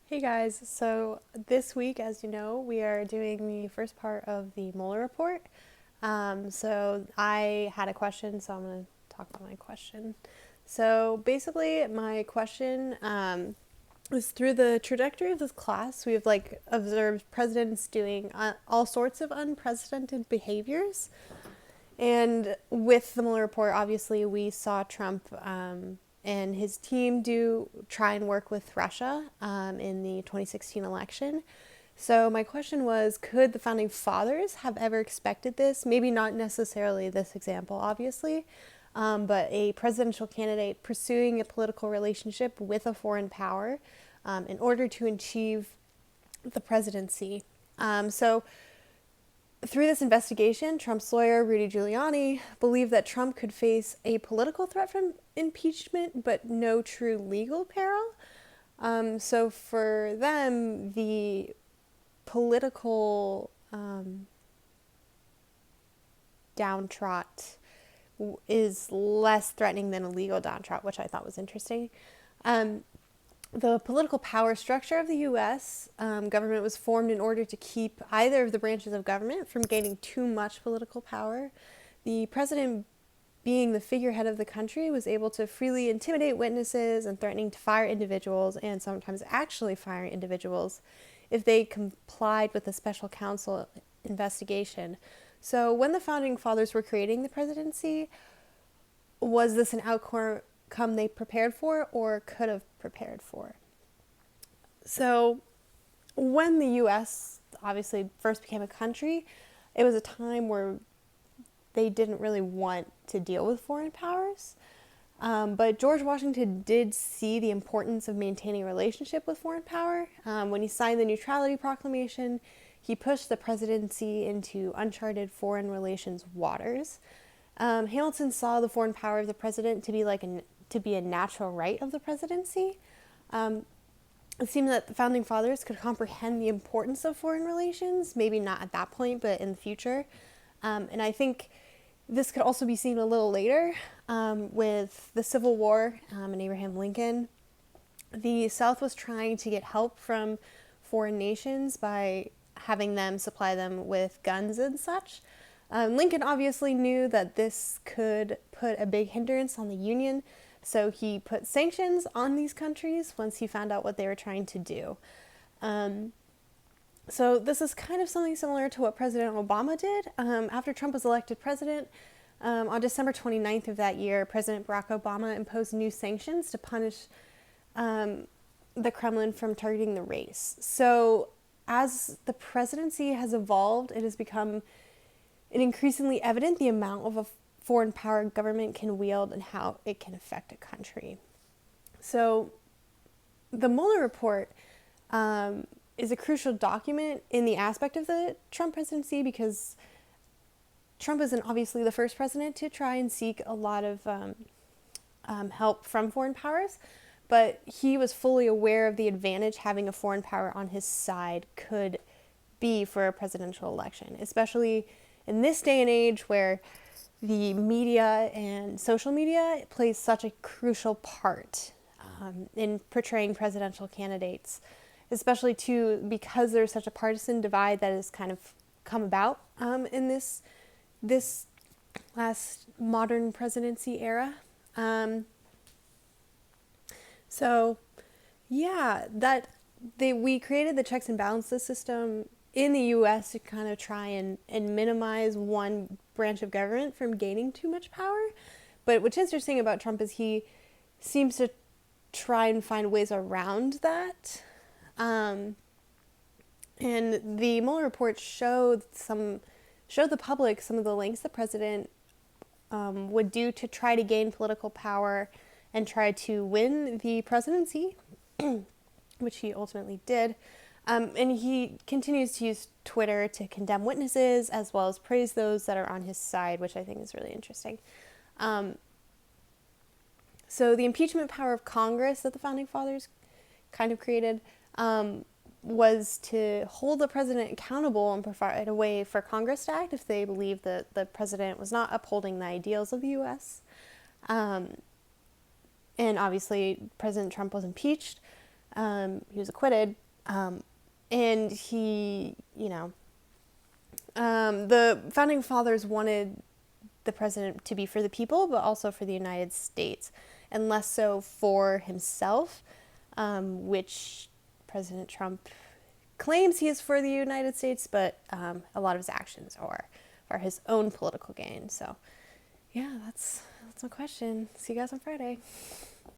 Hey guys, so this week, as you know, we are doing the first part of the Mueller report. So I had a question, so I'm going to talk about my question. So basically, my question is through the trajectory of this class, we have observed presidents doing all sorts of unprecedented behaviors. And with the Mueller report, obviously, we saw Trump and his team do try and work with Russia in the 2016 election. So my question was, could the founding fathers have ever expected this? Maybe not necessarily this example, obviously, but a presidential candidate pursuing a political relationship with a foreign power in order to achieve the presidency. So through this investigation, Trump's lawyer, Rudy Giuliani, believed that Trump could face a political threat from impeachment, but no true legal peril. So for them, the political downtrot is less threatening than a legal downtrot, which I thought was interesting. The political power structure of the U.S. Government was formed in order to keep either of the branches of government from gaining too much political power. The president, being the figurehead of the country, was able to freely intimidate witnesses and threatening to fire individuals, and sometimes actually firing individuals if they complied with a special counsel investigation. So when the founding fathers were creating the presidency, was this an outcome they prepared for or could have prepared for? So when the U.S. obviously first became a country, it was a time where they didn't really want to deal with foreign powers. But George Washington did see the importance of maintaining a relationship with foreign power. When he signed the Neutrality Proclamation, he pushed the presidency into uncharted foreign relations waters. Hamilton saw the foreign power of the president to be a natural right of the presidency. It seemed that the founding fathers could comprehend the importance of foreign relations, maybe not at that point, but in the future. And I think this could also be seen a little later with the Civil War and Abraham Lincoln. The South was trying to get help from foreign nations by having them supply them with guns and such. Lincoln obviously knew that this could put a big hindrance on the Union, so he put sanctions on these countries once he found out what they were trying to do. So this is kind of something similar to what President Obama did. After Trump was elected president, on December 29th of that year, President Barack Obama imposed new sanctions to punish the Kremlin from targeting the race. So as the presidency has evolved, it has become increasingly evident the amount of a foreign power government can wield and how it can affect a country. So the Mueller report is a crucial document in the aspect of the Trump presidency because Trump isn't obviously the first president to try and seek a lot of help from foreign powers, but he was fully aware of the advantage having a foreign power on his side could be for a presidential election, especially in this day and age where the media and social media plays such a crucial part in portraying presidential candidates, especially too because there's such a partisan divide that has kind of come about in this last modern presidency era. So yeah, we created the checks and balances system in the U.S. to kind of try and minimize one branch of government from gaining too much power. But what's interesting about Trump is he seems to try and find ways around that. And the Mueller report showed the public some of the lengths the president would do to try to gain political power and try to win the presidency, which he ultimately did. And he continues to use Twitter to condemn witnesses as well as praise those that are on his side, which I think is really interesting. So the impeachment power of Congress that the Founding Fathers kind of created was to hold the president accountable and provide a way for Congress to act if they believed that the president was not upholding the ideals of the U.S. And obviously, President Trump was impeached. He was acquitted. And the founding fathers wanted the president to be for the people, but also for the United States, and less so for himself, which President Trump claims he is for the United States, but a lot of his actions are for his own political gain. So, yeah, that's my question. See you guys on Friday.